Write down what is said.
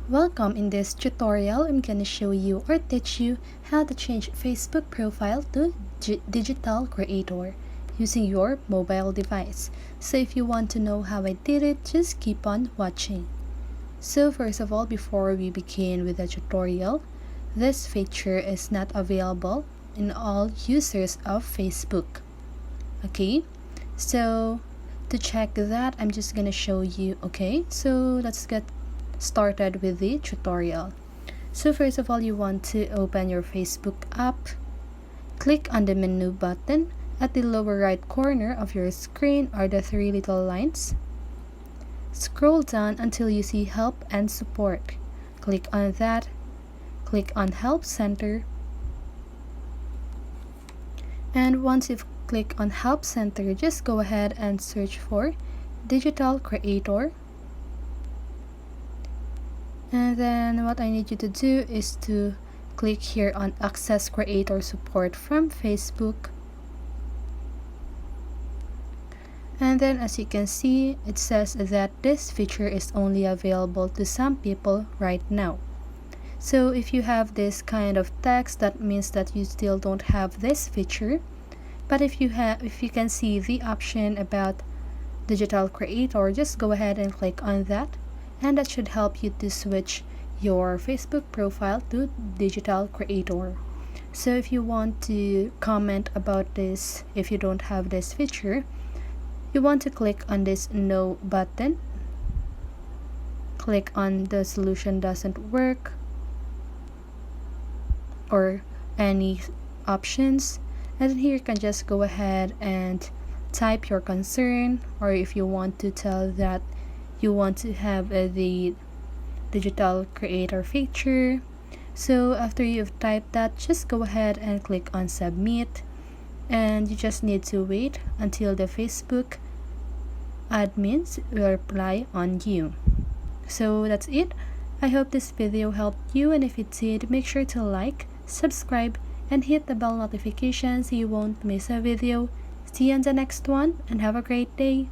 Welcome. In this tutorial, I'm gonna show you or teach you how to change Facebook profile to digital creator using your mobile device. So if you want to know how I did it, just keep on watching. So first of all, before we begin with the tutorial, this feature is not available in all users of Facebook. Okay, so to check that, I'm just gonna show you. Okay, so let's get started with the tutorial. So first of all, you want to open your Facebook app. Click on the menu button. At the lower right corner of your screen are the three little lines. Scroll down until you see Help and Support. Click on that. Click on Help Center. And once you've clicked on Help Center, just go ahead and search for Digital Creator. And then what I need you to do is to click here on Access Creator Support from Facebook. And then as you can see, it says that this feature is only available to some people right now. So if you have this kind of text, that means that you still don't have this feature. But if you can see the option about Digital Creator, just go ahead and click on that. And that should help you to switch your Facebook profile to Digital Creator. So if you want to comment about this, if you don't have this feature, you want to click on this No button. Click on the solution doesn't work or any options, and then here you can just go ahead and type your concern, or if you want to tell that you want to have the digital creator feature. So after you've typed that, just go ahead and click on submit, and you just need to wait until the Facebook admins will reply on you. So that's it. I hope this video helped you, and if it did, make sure to like, subscribe, and hit the bell notification so you won't miss a video. See you on the next one, and have a great day.